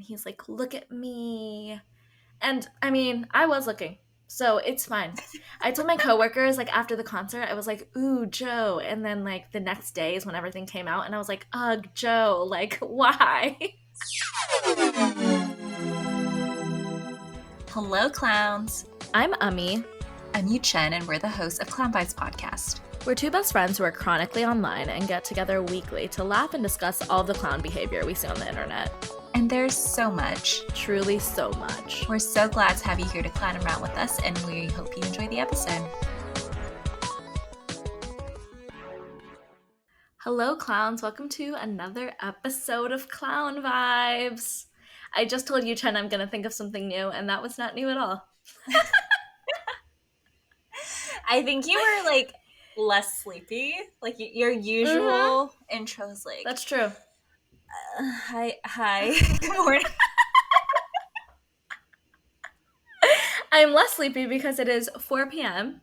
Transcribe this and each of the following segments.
And he's like, look at me. And I mean, I was looking, so it's fine. I told my coworkers, like, after the concert, I was like, ooh, Joe. And then, like, the next day is when everything came out, and I was like, ugh, Joe, like, why? Hello, clowns. I'm Ummi. I'm Yu Chen, and we're the hosts of Clown Vibes Podcast. We're two best friends who are chronically online and get together weekly to laugh and discuss all the clown behavior we see on the internet. And there's so much. Truly so much. We're so glad to have you here to clown around with us, and we hope you enjoy the episode. Hello, clowns. Welcome to another episode of Clown Vibes. I just told you, Chen, I'm going to think of something new, and that was not new at all. I think you were, like, less sleepy. Like, your usual intro's like... That's true. Hi. Good morning. I'm less sleepy because it is 4 p.m.,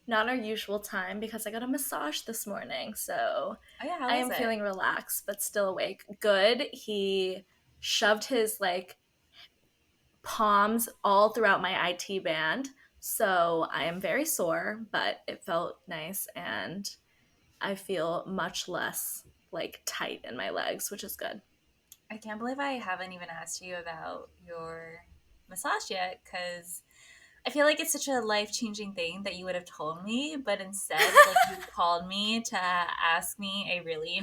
not our usual time, because I got a massage this morning, so I am feeling relaxed but still awake. Good. He shoved his, like, palms all throughout my IT band, so I am very sore, but it felt nice, and I feel much less, like, tight in my legs, which is good. I can't believe I haven't even asked you about your massage yet, because I feel like it's such a life-changing thing that you would have told me, but instead, like, you called me to ask me a really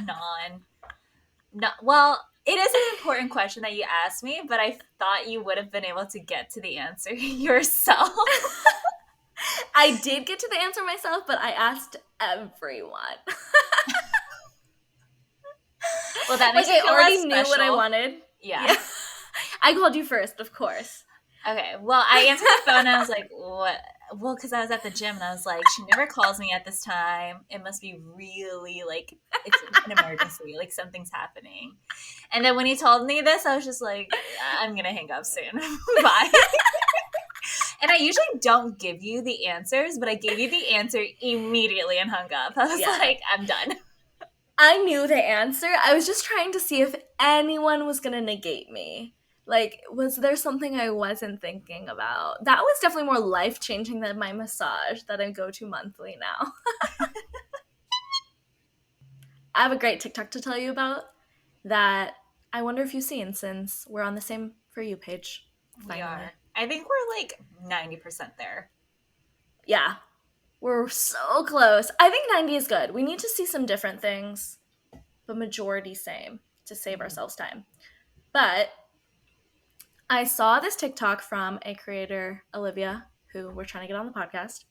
well, it is an important question that you asked me, but I thought you would have been able to get to the answer yourself. I did get to the answer myself, but I asked everyone. Well, that makes like, me feel I already less knew special. what I wanted. Yeah. I called you first, of course. Okay, well, I answered the phone and I was like, what? Well, because I was at the gym and I was like, she never calls me at this time. It must be really, like, it's an emergency. Like, something's happening. And then when he told me this, I was just like, I'm going to hang up soon. Bye. And I usually don't give you the answers, but I gave you the answer immediately and hung up. I was like, I'm done. I knew the answer. I was just trying to see if anyone was going to negate me. Like, was there something I wasn't thinking about? That was definitely more life-changing than my massage that I go to monthly now. I have a great TikTok to tell you about that I wonder if you've seen, since we're on the same For You page. Finally. We are. I think we're like 90% there. Yeah. We're so close. I think 90 is good. We need to see some different things, but majority same to save ourselves time. But I saw this TikTok from a creator, Olivia, who we're trying to get on the podcast.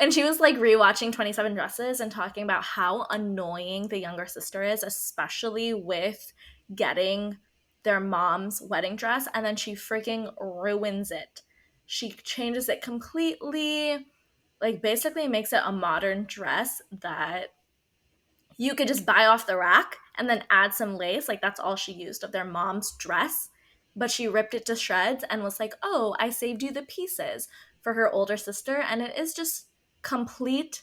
And she was, like, rewatching 27 Dresses and talking about how annoying the younger sister is, especially with getting their mom's wedding dress, and then she freaking ruins it. She changes it completely, like, basically makes it a modern dress that you could just buy off the rack and then add some lace. Like, that's all she used of their mom's dress. But she ripped it to shreds and was like, oh, I saved you the pieces for her older sister. And it is just complete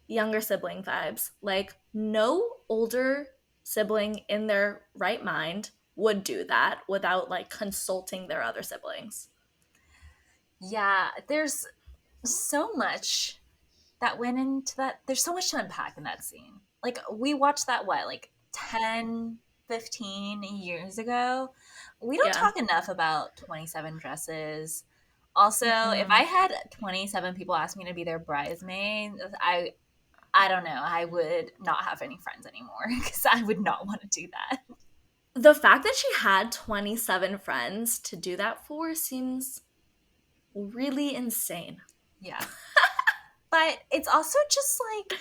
younger sibling vibes. Like, no older sibling in their right mind would do that without, like, consulting their other siblings. Yeah, there's so much that went into that. There's so much to unpack in that scene. Like, we watched that, like 10, 15 years ago? We don't talk enough about 27 Dresses. Also, if I had 27 people ask me to be their bridesmaid, I don't know. I would not have any friends anymore because I would not want to do that. The fact that she had 27 friends to do that for seems really insane. Yeah. But it's also just like,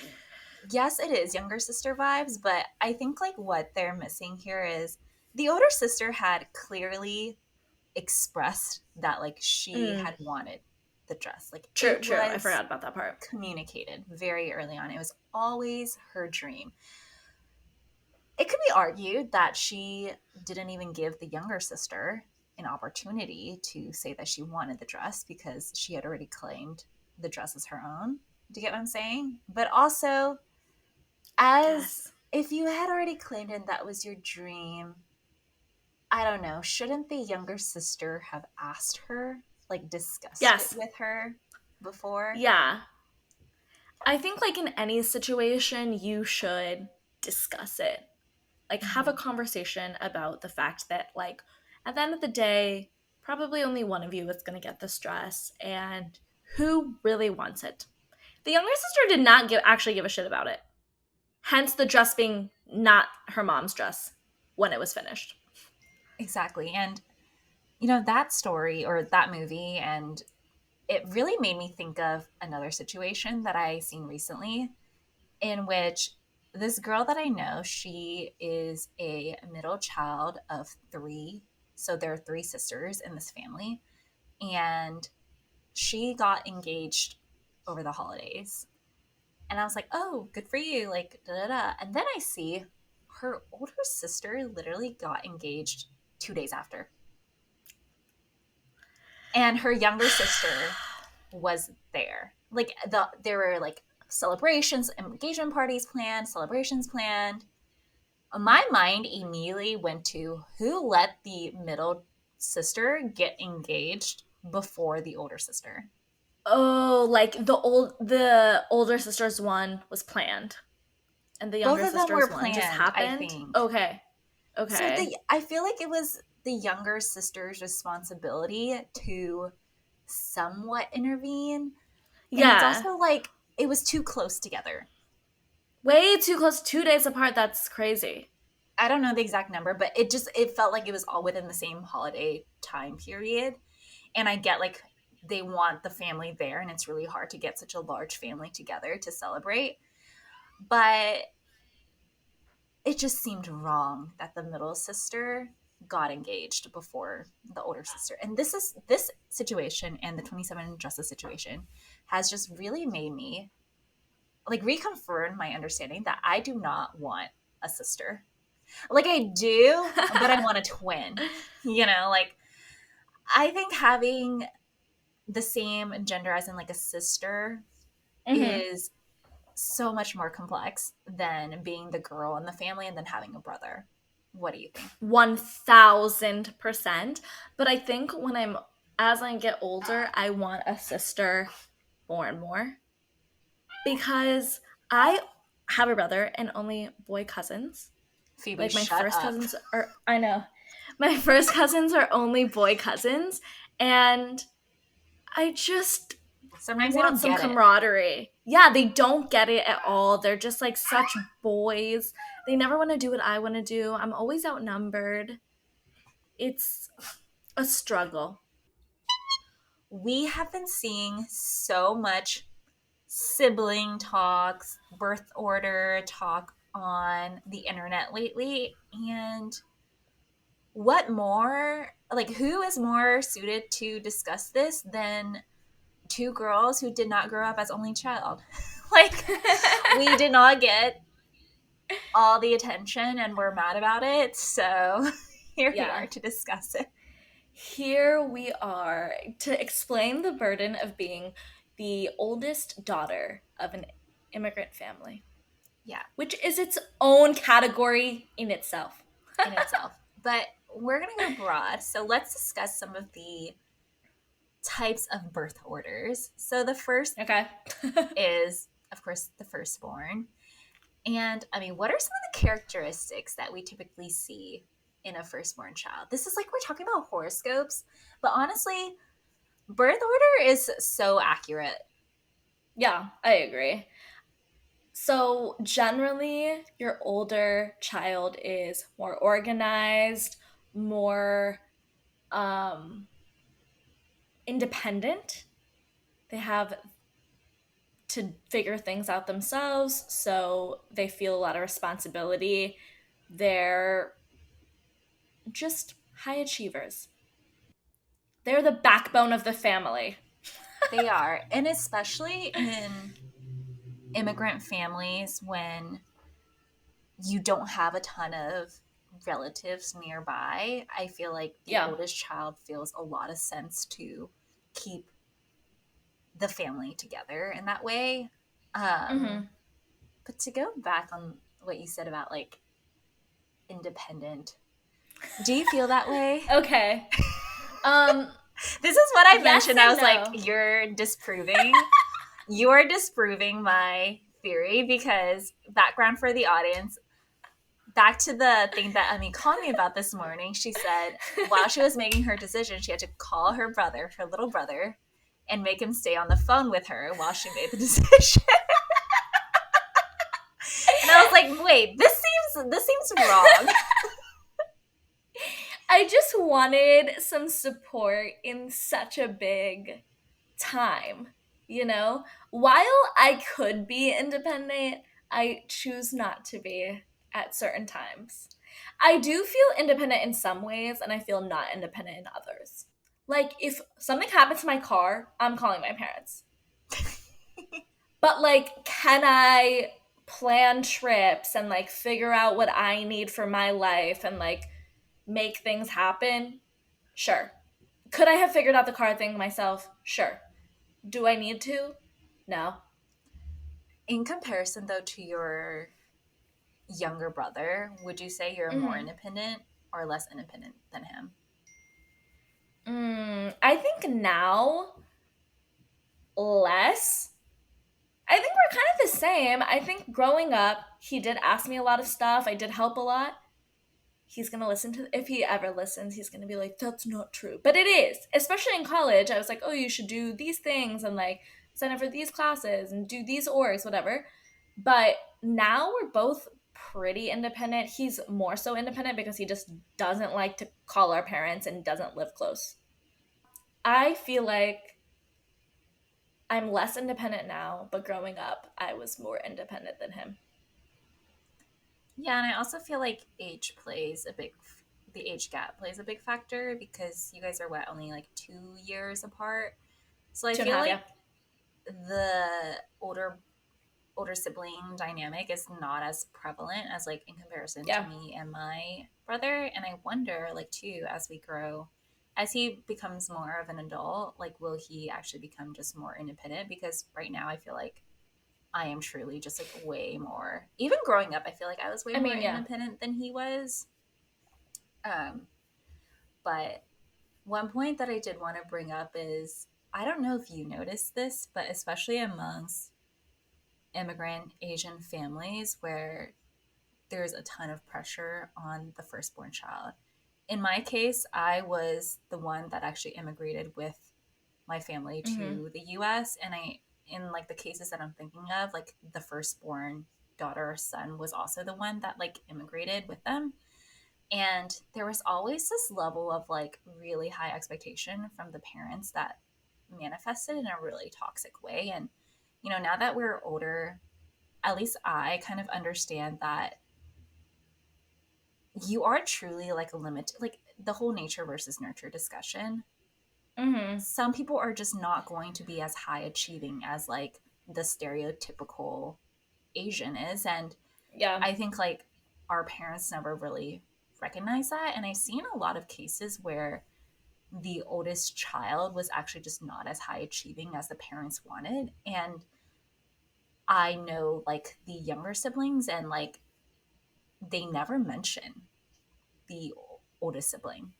yes, it is younger sister vibes, but I think like what they're missing here is the older sister had clearly expressed that like she had wanted the dress. Like, true. I forgot about that part. Communicated very early on. It was always her dream. It could be argued that she didn't even give the younger sister an opportunity to say that she wanted the dress because she had already claimed the dress as her own. Do you get what I'm saying? But also, if you had already claimed it, that was your dream, don't know. Shouldn't the younger sister have asked her, like discussed it Yes. with her before? Yeah. I think like in any situation you should discuss it. Like have a Hmm. conversation about the fact that like at the end of the day probably only one of you is going to get this dress and who really wants it. The younger sister did not actually give a shit about it. Hence the dress being not her mom's dress when it was finished. Exactly. And, that story or that movie, and it really made me think of another situation that I seen recently in which this girl that I know, she is a middle child of three. So there are three sisters in this family. And she got engaged over the holidays. And I was like, oh, good for you. Like, da da da. And then I see her older sister literally got engaged 2 days after. And her younger sister was there. Like, there were like celebrations, engagement parties planned, celebrations planned. My mind immediately went to who let the middle sister get engaged before the older sister. Oh, like the older sister's one was planned and the Both younger of them were sister's one just planned, I happened. think. Okay. So Okay. I feel like it was the younger sister's responsibility to somewhat intervene. And it's Yeah. also like it was too close together. Way too close, 2 days apart. That's crazy. I don't know the exact number, but it felt like it was all within the same holiday time period. And I get like they want the family there and it's really hard to get such a large family together to celebrate. But it just seemed wrong that the middle sister got engaged before the older sister. And this situation and the 27 dresses situation has just really made me like reconfirm my understanding that I do not want a sister. Like I do, but I want a twin. Like I think having the same gender as in like a sister Mm-hmm. is so much more complex than being the girl in the family and then having a brother. What do you think? 1000%. But I think as I get older, I want a sister more and more because I have a brother and only boy cousins. Phoebe, Like my shut first up. cousins are, I know, my first cousins are only boy cousins. And I just Sometimes they want don't some get it. camaraderie. Yeah, they don't get it at all. They're just like such boys. They never want to do what I want to do. I'm always outnumbered. It's a struggle. We have been seeing so much sibling talks, birth order talk on the internet lately. And what more, like, who is more suited to discuss this than two girls who did not grow up as only child? Like, we did not get all the attention and we're mad about it. So here we Yeah. are to discuss it. Here we are to explain the burden of being the oldest daughter of an immigrant family, Yeah, which is its own category in itself. in itself. But we're going to go broad. So let's discuss some of the types of birth orders. So the first Okay. is, of course, the firstborn. And I mean, what are some of the characteristics that we typically see in a firstborn child? This is like we're talking about horoscopes, but honestly, birth order is so accurate. Yeah, I agree. So, generally, your older child is more organized, more um, independent. They have to figure things out themselves, so they feel a lot of responsibility. They're just high achievers. They're the backbone of the family. They are. And especially in immigrant families when you don't have a ton of relatives nearby, I feel like the Yeah. oldest child feels a lot of sense to keep the family together in that way. Mm-hmm. But to go back on what you said about like independent, Do you feel that way? Okay. Um, This is what I yes mentioned. I and was like, no. you're disproving my theory because background for the audience. Back to the thing that Emmy called me about this morning. She said while she was making her decision, she had to call her brother, her little brother, and make him stay on the phone with her while she made the decision. And I was like, wait, this seems wrong. I just wanted some support in such a big time, you know? While I could be independent, I choose not to be at certain times. I do feel independent in some ways, and I feel not independent in others. Like, if something happens to my car, I'm calling my parents. But, like, can I plan trips and, like, figure out what I need for my life and, like, make things happen? Sure. Could I have figured out the car thing myself? Sure. Do I need to? No. In comparison, though, to your younger brother, would you say you're more Mm-hmm. independent or less independent than him? I think now less. I think we're kind of the same. I think growing up, he did ask me a lot of stuff. I did help a lot. He's gonna listen to, if he ever listens, he's gonna be like, that's not true. But it is. Especially in college. I was like, oh, you should do these things and like sign up for these classes and do these orgs, whatever. But now we're both pretty independent. He's more so independent because he just doesn't like to call our parents and doesn't live close. I feel like I'm less independent now, but growing up, I was more independent than him. Yeah, and I also feel like the age gap plays a big factor because you guys are what, only like 2 years apart. So I Two and a feel half, like yeah. the older sibling dynamic is not as prevalent as like in comparison to Yeah. me and my brother. And I wonder, like, too, as we grow, as he becomes more of an adult, like, will he actually become just more independent? Because right now I feel like I am truly just like way more, even growing up, I feel like I was way I more mean, yeah. independent than he was. Um, but one point that I did want to bring up is, I don't know if you noticed this, but especially amongst immigrant Asian families where there's a ton of pressure on the firstborn child. In my case, I was the one that actually immigrated with my family Mm-hmm. to the US. And in like the cases that I'm thinking of, like the firstborn daughter or son was also the one that like immigrated with them. And there was always this level of like really high expectation from the parents that manifested in a really toxic way. And, now that we're older, at least I kind of understand that you are truly like a limit, like the whole nature versus nurture discussion. Mm-hmm. Some people are just not going to be as high achieving as like the stereotypical Asian is. And Yeah. I think like our parents never really recognize that. And I've seen a lot of cases where the oldest child was actually just not as high achieving as the parents wanted. And I know like the younger siblings, and like they never mention the oldest sibling.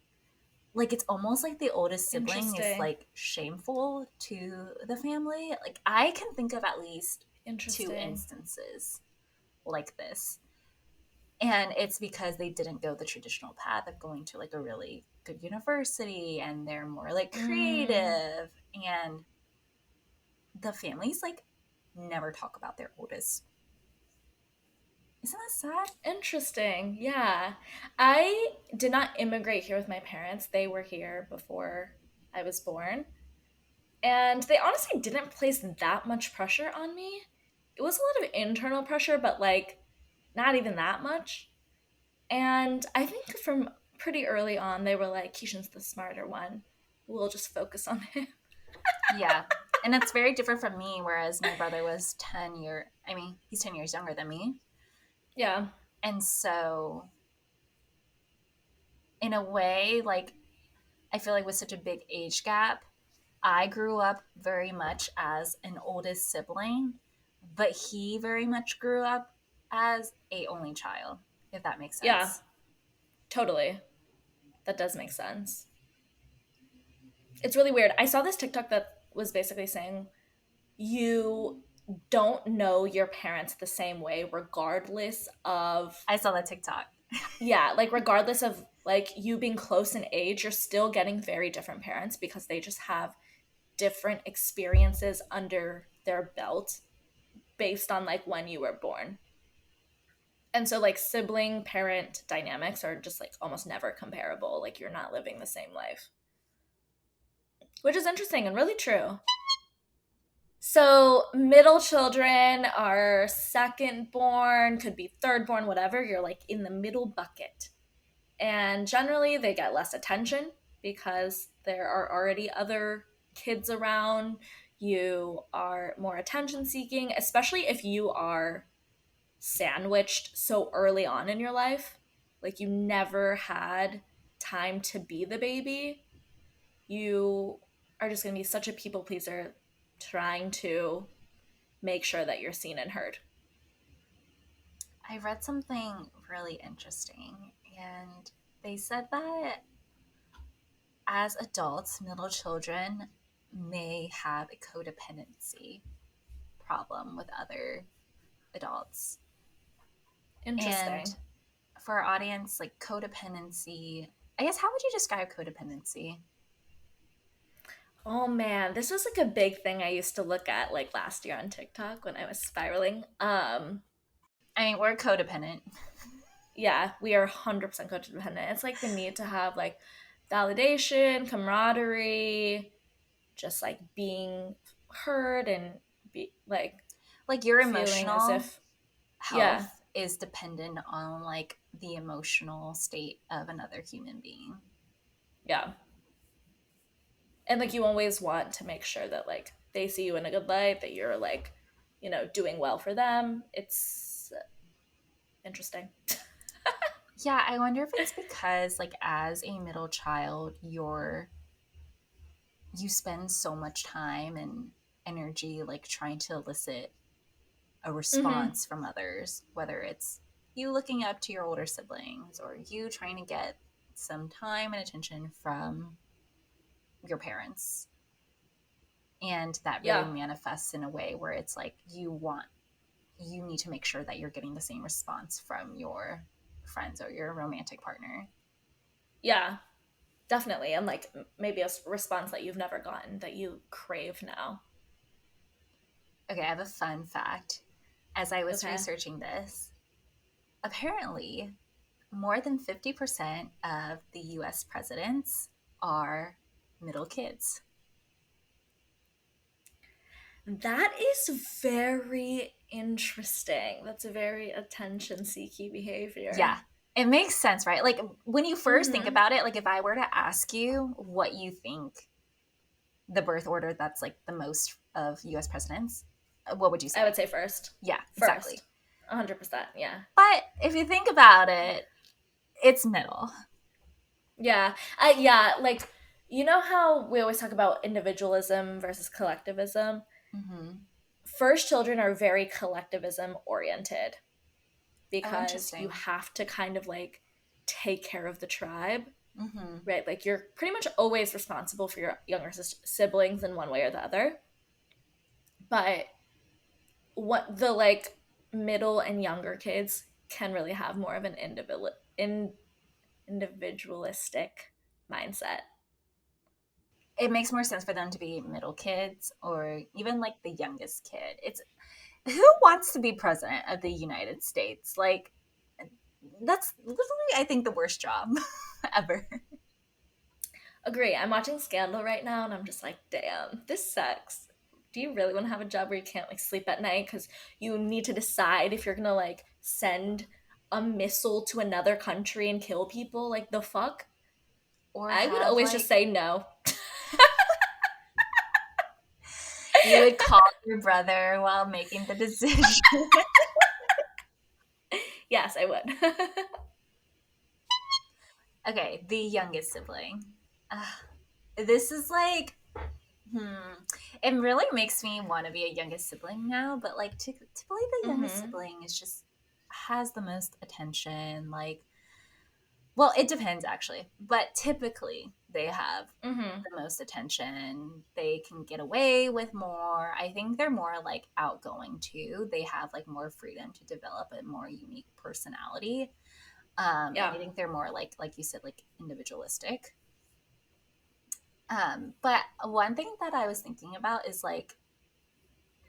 Like it's almost like the oldest sibling is Interesting. like shameful to the family. Like I can think of at least two Interesting. instances like this. And it's because they didn't go the traditional path of going to like a really good university, and they're more like Mm. creative, and the families like never talk about their oldest. Isn't that sad? Interesting. Yeah. I did not immigrate here with my parents. They were here before I was born. And they honestly didn't place that much pressure on me. It was a lot of internal pressure, but like not even that much. And I think from pretty early on, they were like, Keishan's the smarter one. We'll just focus on him. Yeah. And that's very different from me, whereas my brother was 10 years, he's 10 years younger than me. Yeah. And so in a way, like I feel like with such a big age gap, I grew up very much as an oldest sibling, but he very much grew up as a only child, if that makes Yeah. sense. Totally. that does make sense. It's really weird. I saw this TikTok that was basically saying you don't know your parents the same way regardless of, I saw that TikTok. yeah, like regardless of like you being close in age, you're still getting very different parents because they just have different experiences under their belt based on like when you were born. And so like sibling parent dynamics are just like almost never comparable. Like you're not living the same life, which is interesting and really true. So middle children are second born, could be third born, whatever. You're like in the middle bucket. And generally they get less attention because there are already other kids around. You are more attention seeking, especially if you are sandwiched so early on in your life. Like you never had time to be the baby. You are just going to be such a people pleaser trying to make sure that you're seen and heard. I read something really interesting, and they said that as adults, middle children may have a codependency problem with other adults. And Interesting. for our audience, like codependency, I guess, how would you describe codependency? Oh man, this was like a big thing I used to look at like last year on TikTok when I was spiraling. I mean, we're codependent. Yeah, we are 100% codependent. It's like the need to have like validation, camaraderie, just like being heard and be like Like your feeling as emotional if, yeah, health is dependent on like the emotional state of another human being. yeah. And like you always want to make sure that like they see you in a good light, that you're like, doing well for them. It's interesting. Yeah, I wonder if it's because like as a middle child, you spend so much time and energy like trying to elicit a Mm-hmm. response from others, whether it's you looking up to your older siblings or you trying to get some time and attention from your parents. And that really Yeah. manifests in a way where it's like you need to make sure that you're getting the same response from your friends or your romantic partner. Yeah. Definitely. And like maybe a response that you've never gotten that you crave now. Okay, I have a fun fact. As I was Okay. researching this, apparently more than 50% of the US presidents are middle kids. That is very interesting. That's a very attention seeking Yeah, behavior. it makes sense, right? Like when you first think Mm-hmm. about it, like if I were to ask you what you think the birth order that's like the most of US presidents, what would you I would say? say first. Yeah, exactly. First. 100%. Yeah. But if you think about it, it's middle. Yeah. Yeah. Like, you know how we always talk about individualism versus collectivism? Mm-hmm. First children are very collectivism oriented Oh, because you interesting. have to kind of like take care of the tribe, Mm-hmm. right? Like, you're pretty much always responsible for your younger siblings in one way or the other. But what the like middle and younger kids can really have more of an individualistic mindset. It makes more sense for them to be middle kids or even like the youngest kid. It's who wants to be president of the United States? Like that's literally I think the worst job ever. Agree. I'm watching Scandal right now and I'm just like, damn, this sucks. Do you really want to have a job where you can't like sleep at night because you need to decide if you're gonna like send a missile to another country and kill people? Like the fuck? Or I would have always just like say no. you would call your brother while making the decision. Yes, I would. Okay, the youngest sibling. Uh, this is like it really makes me want to be a youngest sibling now, but like to believe the youngest Mm-hmm. sibling is just has the most attention, like Well, it depends actually, but typically they have Mm-hmm. the most attention. They can get away with more. I think they're more like outgoing too. They have like more freedom to develop a more unique personality. And Yeah. I think they're more like you said, like individualistic. But one thing that I was thinking about is like,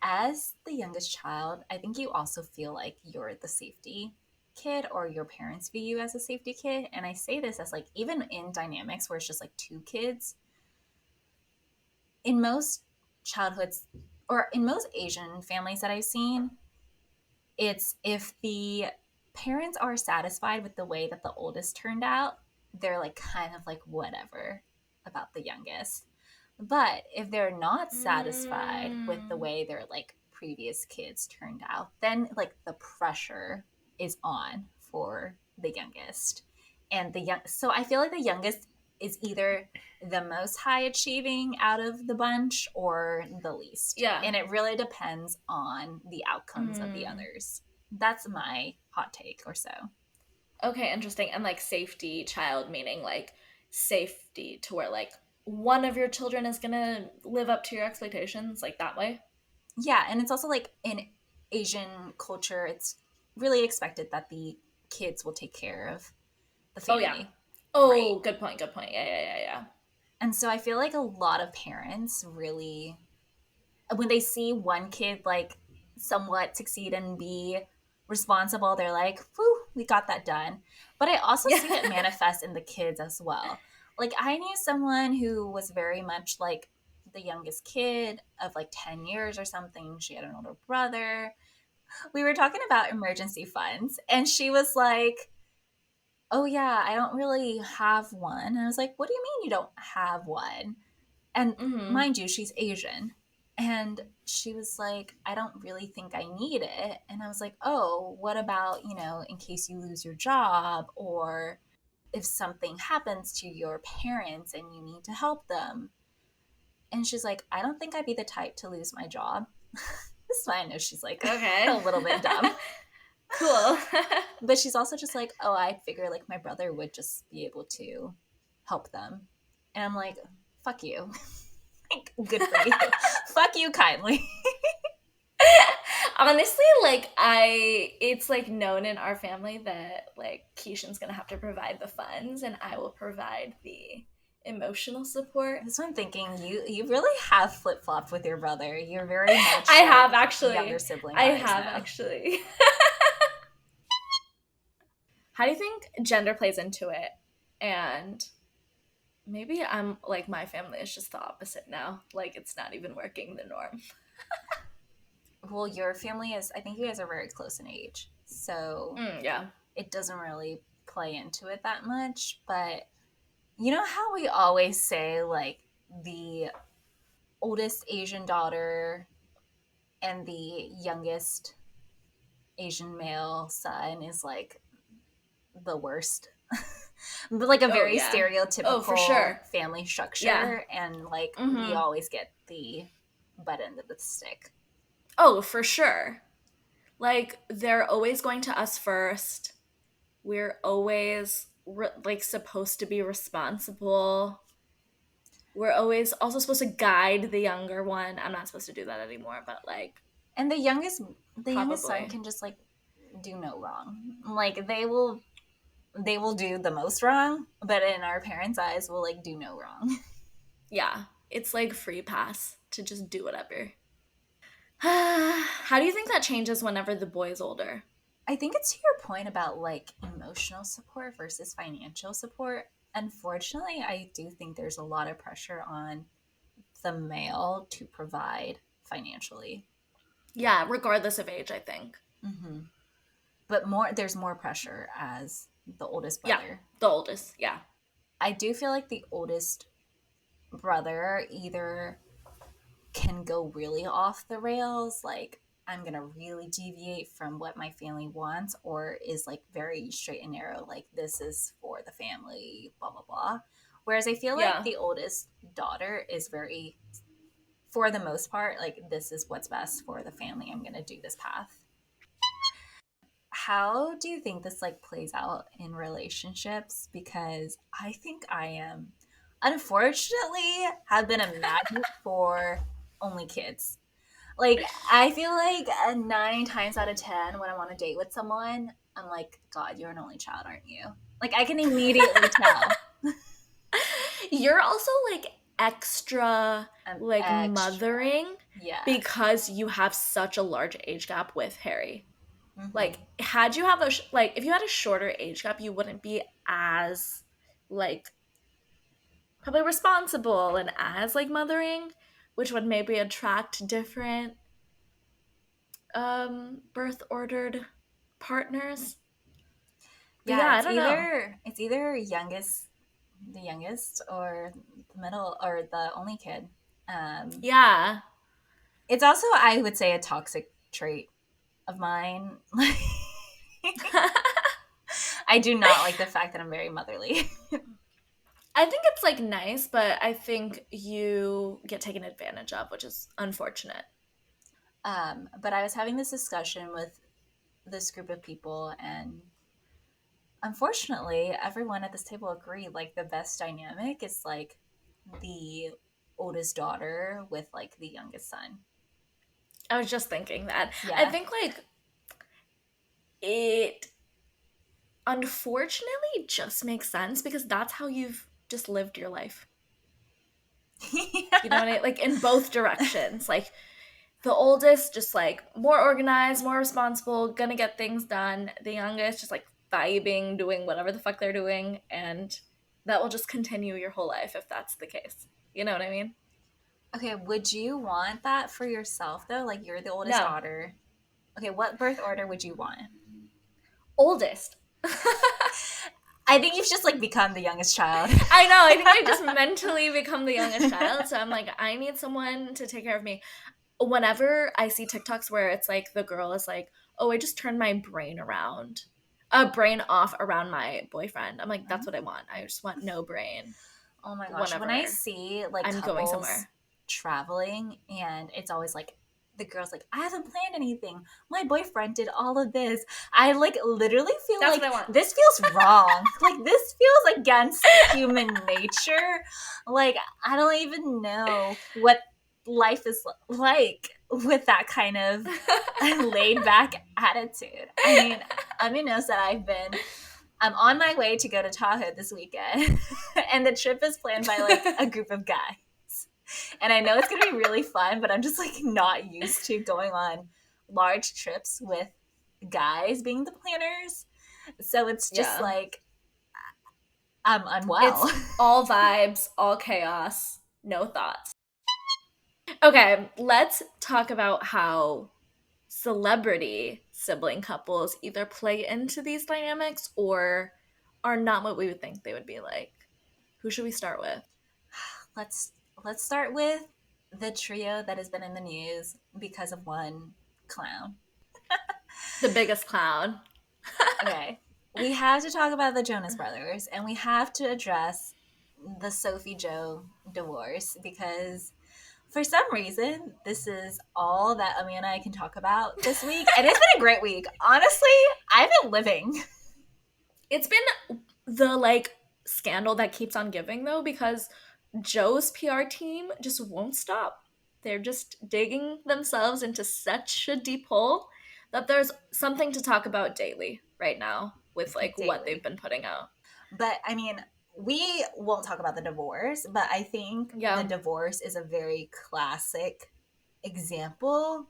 as the youngest child, I think you also feel like you're the safety kid, or your parents view you as a safety kid. And I say this as like, even in dynamics where it's just like two kids, in most childhoods, or in most Asian families that I've seen, it's if the parents are satisfied with the way that the oldest turned out, they're like kind of like whatever about the youngest. But if they're not satisfied with the Mm. way their like previous kids turned out, then like the pressure is on for the youngest. And the young, so I feel like the youngest is either the most high achieving out of the bunch or the least. Yeah. And it really depends on the outcomes of the Mm. others. That's my hot take or so. Okay, interesting. And like safety child meaning like safety to where like one of your children is gonna live up to your expectations, like that way. Yeah, and it's also like in Asian culture, it's really expected that the kids will take care of the Oh yeah. family, right? Oh, good point. Good point. Yeah, yeah, yeah, yeah. And so I feel like a lot of parents really, when they see one kid like somewhat succeed and be responsible, they're like, whew, we got that done. But I also Yeah. see it manifest in the kids as well. Like, I knew someone who was very much like the youngest kid of like 10 years or something. She had an older brother. We were talking about emergency funds, and she was like, oh yeah, I don't really have one. And I was like, what do you mean you don't have one? And Mm-hmm. mind you, she's Asian. And she was like, I don't really think I need it. And I was like, oh, what about, in case you lose your job, or if something happens to your parents and you need to help them? And she's like, I don't think I'd be the type to lose my job. This is why I know she's like a Okay. little bit dumb. Cool. But she's also just like, oh, I figure like my brother would just be able to help them. And I'm like, fuck you. Like, good for you. Fuck you kindly. Honestly, like it's like known in our family that like Keishan's gonna have to provide the funds and I will provide the emotional support. That's what I'm thinking. You really have flip flopped with your brother. You're very I much like have younger actually. sibling I vibes have now. actually. How do you think gender plays into it? And maybe I'm like my family is just the opposite now. Like it's not even working the norm. Well, your family is, I think you guys are very close in age. So Yeah. it doesn't really play into it that much. But you know how we always say, like, the oldest Asian daughter and the youngest Asian male son is like the worst. But like a Oh very yeah. Oh for stereotypical sure. family Yeah. structure, and like we Mm-hmm. always get the butt end of the stick. Oh for sure. Like they're always going to us first. We're always like supposed to be responsible. We're always also supposed to guide the younger one. I'm not supposed to do that anymore, but like And the youngest son probably. can just like do no wrong. Like they will do the most wrong, but in our parents' eyes will like do no wrong. Yeah, it's like free pass to just do whatever. How do you think that changes whenever the boy is older? I think it's to your point about like emotional support versus financial support. Unfortunately, I do think there's a lot of pressure on the male to provide financially. Yeah, regardless of age, I think. Hmm. But there's more pressure as the oldest Yeah, brother. the oldest. Yeah. I do feel like the oldest brother either can go really off the rails, like I'm gonna really deviate from what my family wants, or is like very straight and narrow, like this is for the family, blah blah blah. Whereas I feel like Yeah. the oldest daughter is very, for the most part, like this is what's best for the family. I'm gonna do this path. how do you think this like plays out in relationships? Because I think I am, unfortunately, have been a magnet for only kids. Like, I feel like 9 times out of 10, when I'm on a date with someone, I'm like, God, you're an only child, aren't you? Like, I can immediately tell. You're also like extra I'm like extra. mothering Yes. because you have such a large age gap with Harry. Like, Hmm. had you have a like if you had a shorter age gap, you wouldn't be as like probably responsible and as like mothering, which would maybe attract different birth ordered partners. But yeah, Yeah, I don't know. it's either the youngest, or the middle, or the only kid. Um, Yeah. it's also, I would say, a toxic trait of mine. I do not like the fact that I'm very motherly. I think it's like nice, but I think you get taken advantage of, which is unfortunate. But I was having this discussion with this group of people, and unfortunately, everyone at this table agreed like the best dynamic is like the oldest daughter with like the youngest son. I was just thinking that. I Yeah. think like it unfortunately just makes sense because that's how you've just lived your life. You know what I mean? Like in both directions. Like the oldest just like more organized, more responsible, gonna get things done. The youngest just like vibing, doing whatever the fuck they're doing, and that will just continue your whole life if that's the case. You know what I mean? Okay, would you want that for yourself though? Like, you're the oldest No. daughter. Okay, what birth order would you want? Oldest. I think you've just like become the youngest child. I know. I think I just mentally become the youngest child. So I'm like, I need someone to take care of me. Whenever I see TikToks where it's like the girl is like, "Oh, I just turned my brain around, brain off around my boyfriend." I'm like, that's what I want. I just want no brain Oh my gosh, when I whenever see like I'm going couples somewhere. traveling, and it's always like the girl's like, I haven't planned anything. My boyfriend did all of this. I like literally feel That's what like I want. this feels wrong. Like, this feels against human nature. Like, I don't even know what life is like with that kind of laid back attitude. I mean, Ami knows that I'm on my way to go to Tahoe this weekend, and the trip is planned by like a group of guys. And I know it's gonna be really fun, but I'm just like not used to going on large trips with guys being the planners. So it's just Yeah. like I'm It's unwell. all vibes, all chaos, no thoughts. Okay, let's talk about how celebrity sibling couples either play into these dynamics or are not what we would think they would be like. Who should we start with? let's let's start with the trio that has been in the news because of one clown. The biggest clown. Okay. We have to talk about the Jonas brothers, and we have to address the Sophie Joe divorce, because for some reason this is all that Ami and I can talk about this week. And it's been a great week. Honestly, I've been living. It's been the like scandal that keeps on giving though because Joe's PR team just won't stop. They're just digging themselves into such a deep hole that there's something to talk about daily right now with like what they've Daily. been putting out. But I mean, we won't talk about the divorce, but I think the Yeah. divorce is a very classic example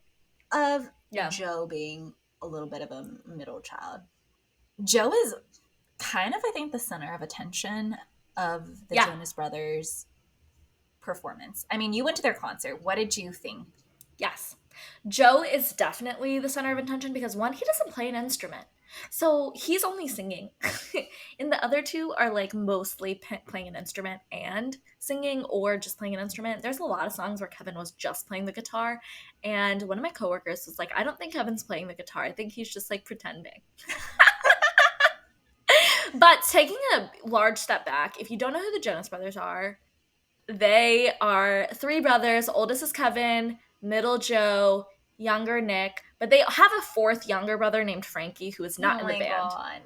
of Yeah. Joe being a little bit of a middle child. Joe is kind of, I think, the center of attention of the Yeah. Jonas Brothers performance. I mean, you went to their concert. What did you think? Yes. Joe is definitely the center of attention because one, he doesn't play an instrument. So he's only singing. And the other two are like mostly playing an instrument and singing or just playing an instrument. There's a lot of songs where Kevin was just playing the guitar. And one of my coworkers was like, I don't think Kevin's playing the guitar. I think he's just like pretending. But taking a large step back, if you don't know who the Jonas Brothers are, they are three brothers. Oldest is Kevin, middle Joe, younger Nick, but they have a fourth younger brother named Frankie who is not Oh in the my band. god.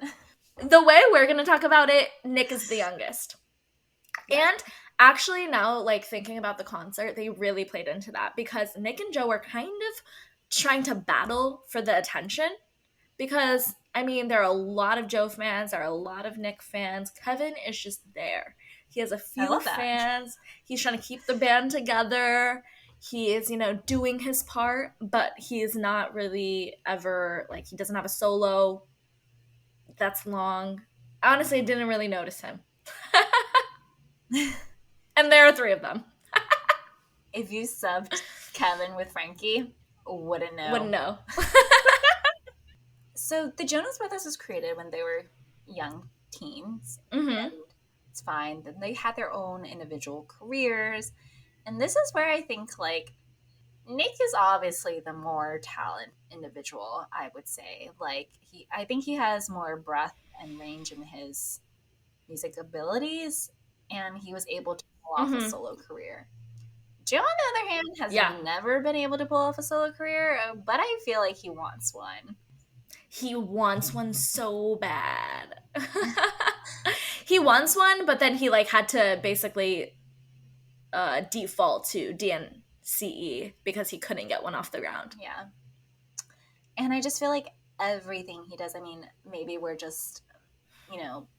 The way we're going to talk about it, Nick is the youngest. Yeah. And actually now, like, thinking about the concert, they really played into that because Nick and Joe are kind of trying to battle for the attention because, I mean, there are a lot of Joe fans, there are a lot of Nick fans. Kevin is just there. He has a I few love that. fans. He's trying to keep the band together. He is, doing his part, but he is not really ever, like, he doesn't have a solo that's long. I honestly didn't really notice him. And there are three of them. If you subbed Kevin with Frankie, wouldn't Wouldn't know. know. So the Jonas Brothers was created when they were young teens. Mm-hmm. And it's fine. Then they had their own individual careers. And this is where I think, like, Nick is obviously the more talented individual, I would say. Like, I think he has more breadth and range in his music abilities, and he was able to pull off a Mm-hmm. solo career. Joe, on the other hand, has Yeah. never been able to pull off a solo career, but I feel like he wants one. He wants one so bad. He wants one, but then he like had to basically default to DNCE because he couldn't get one off the ground. Yeah. And I just feel like everything he does, I mean, maybe we're just,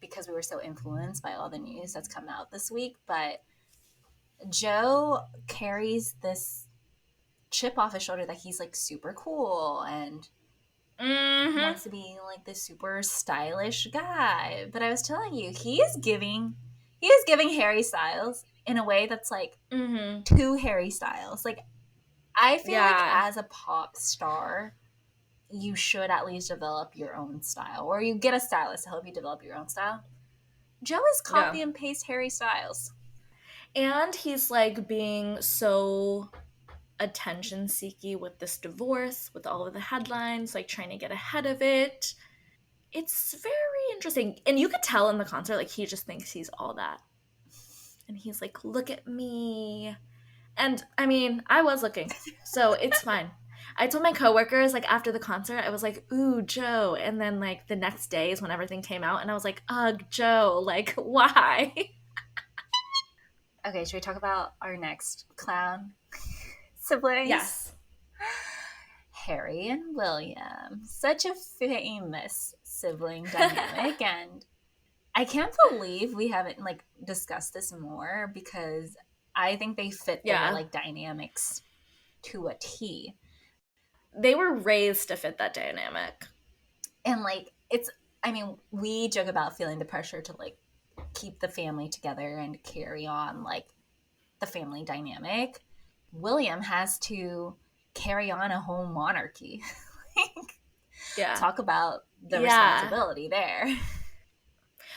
because we were so influenced by all the news that's come out this week, but Joe carries this chip off his shoulder that he's like super cool and wants to be like this super stylish guy. But I was telling you, he is giving Harry Styles in a way that's like too Harry Styles. Like, I feel like as a pop star, you should at least develop your own style, or you get a stylist to help you develop your own style. Joe is copy and paste Harry Styles. And he's like being so attention seeky with this divorce, with all of the headlines, like trying to get ahead of it. It's very interesting. And you could tell in the concert, like, he just thinks he's all that. And he's like, look at me. And I mean, I was looking, so it's fine. I told my coworkers, like, after the concert, I was like, ooh, Joe. And then, like, the next day is when everything came out, and I was like, ugh, Joe, like, why? Okay, should we talk about our next clown siblings? Yes. Harry and William. Such a famous sibling dynamic, and I can't believe we haven't, like, discussed this more because I think they fit their, like, dynamics to a T. They were raised to fit that dynamic. And, like, we joke about feeling the pressure to, like, keep the family together and carry on, like, the family dynamic. William has to carry on a whole monarchy. Talk about the responsibility there.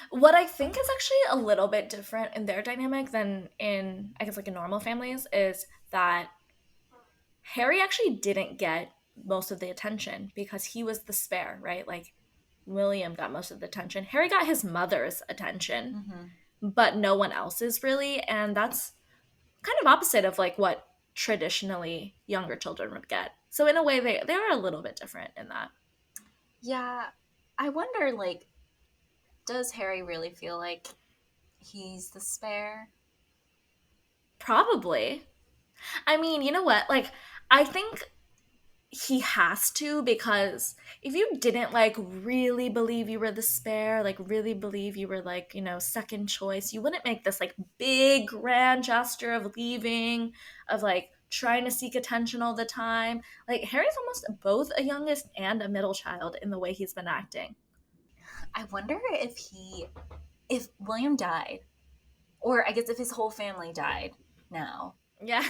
What I think is actually a little bit different in their dynamic than in, I guess, like, in normal families is that Harry actually didn't get most of the attention because he was the spare, right? Like, William got most of the attention. Harry got his mother's attention, but no one else's really. And that's kind of opposite of, like, what traditionally younger children would get. So in a way, they are a little bit different in that. Yeah. I wonder, like, does Harry really feel like he's the spare? Probably. I mean, you know what? Like, I think he has to, because if you didn't, like, really believe you were the spare, like, really believe you were, like, second choice, you wouldn't make this, like, big grand gesture of leaving, of, like, trying to seek attention all the time. Like, Harry's almost both a youngest and a middle child in the way he's been acting. I wonder if William died, or I guess if his whole family died now. Yeah.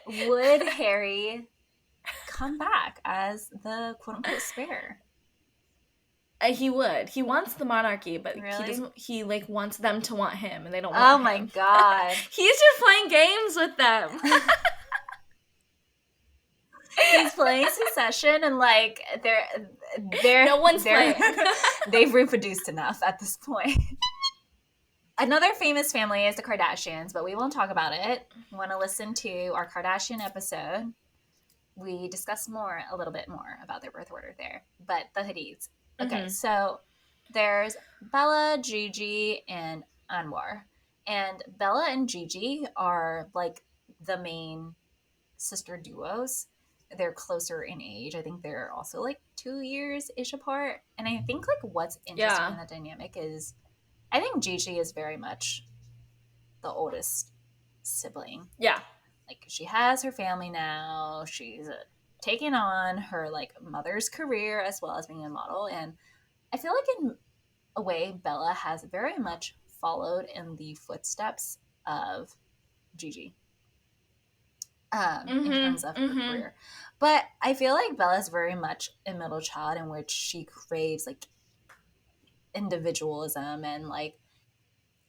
Would Harry come back as the quote-unquote spare? He would. He wants the monarchy, but really? He doesn't. He, like, wants them to want him, and they don't want him. Oh my god! He's just playing games with them. He's playing Succession, and, like, they're no one's playing. They've reproduced enough at this point. Another famous family is the Kardashians, but we won't talk about it. You want to listen to our Kardashian episode? We discuss a little bit more about their birth order there. But the Hadids. Okay, so there's Bella, Gigi, and Anwar. And Bella and Gigi are like the main sister duos. They're closer in age. I think they're also like 2 years-ish apart. And I think like what's interesting in the dynamic is I think Gigi is very much the oldest sibling. Yeah. Like she has her family now. She's taken on her like mother's career as well as being a model. And I feel like in a way, Bella has very much followed in the footsteps of Gigi. In terms of her career. But I feel like Bella's very much a middle child in which she craves like individualism, and like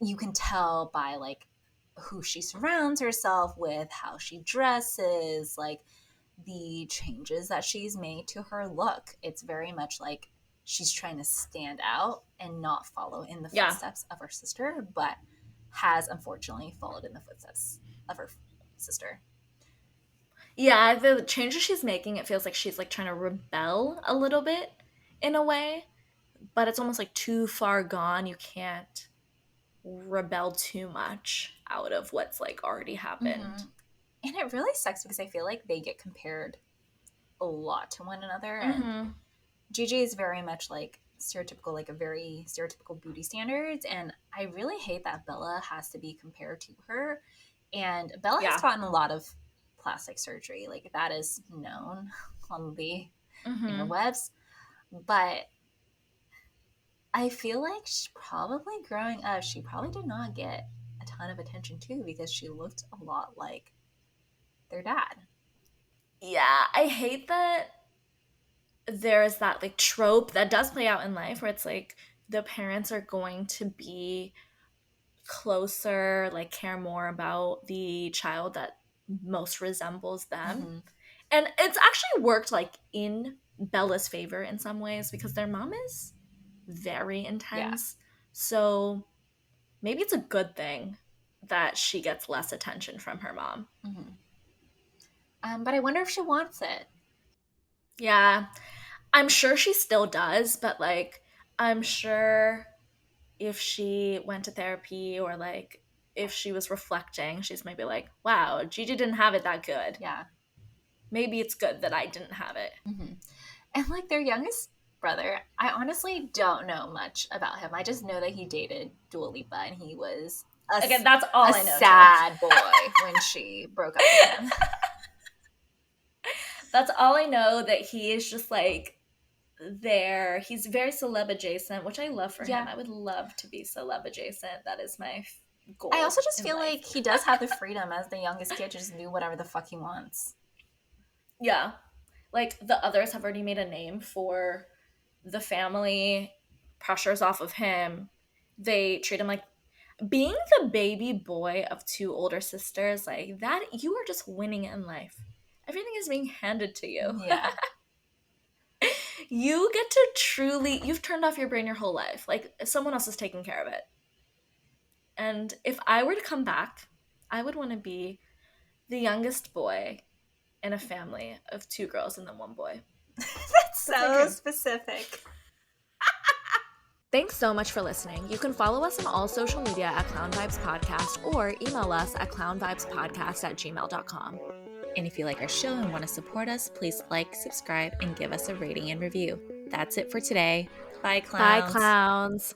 you can tell by like who she surrounds herself with, how she dresses, like the changes that she's made to her look. It's very much like she's trying to stand out and not follow in the footsteps of her sister, but has unfortunately followed in the footsteps of her sister. Yeah, the changes she's making, it feels like she's like trying to rebel a little bit in a way, but it's almost like too far gone. You can't rebel too much out of what's like already happened. And it really sucks because I feel like they get compared a lot to one another. And Gigi is very much like stereotypical, like a very stereotypical beauty standards. And I really hate that Bella has to be compared to her. And Bella has gotten a lot of plastic surgery. Like that is known on the interwebs. But I feel like probably growing up, she probably did not get a ton of attention too because she looked a lot like their dad. Yeah, I hate that there's that like trope that does play out in life where it's like the parents are going to be closer, like care more about the child that most resembles them. And it's actually worked like in Bella's favor in some ways because their mom is very intense. So maybe it's a good thing that she gets less attention from her mom. But I wonder if she wants it. Yeah, I'm sure she still does, but like I'm sure if she went to therapy or like if she was reflecting, she's maybe like, wow, Gigi didn't have it that good. Yeah. Maybe it's good that I didn't have it. And like their youngest brother, I honestly don't know much about him. I just know that he dated Dua Lipa and he was that's all I know. Sad boy when she broke up with him. That's all I know, that he is just like there. He's very celeb adjacent, which I love for him. I would love to be celeb adjacent. That is my goal. I also just feel like he does have the freedom as the youngest kid to just do whatever the fuck he wants. Yeah. Like the others have already made a name for the family, pressures off of him. They treat him like being the baby boy of two older sisters, like that, you are just winning in life. Everything is being handed to you. Yeah. You get to truly, you've turned off your brain your whole life. Like someone else is taking care of it. And if I were to come back, I would want to be the youngest boy in a family of two girls and then one boy. That's so specific. Thanks so much for listening. You can follow us on all social media at Clown Vibes Podcast or email us at clownvibespodcast@gmail.com. And if you like our show and want to support us, please like, subscribe, and give us a rating and review. That's it for today. Bye, clowns. Bye, clowns.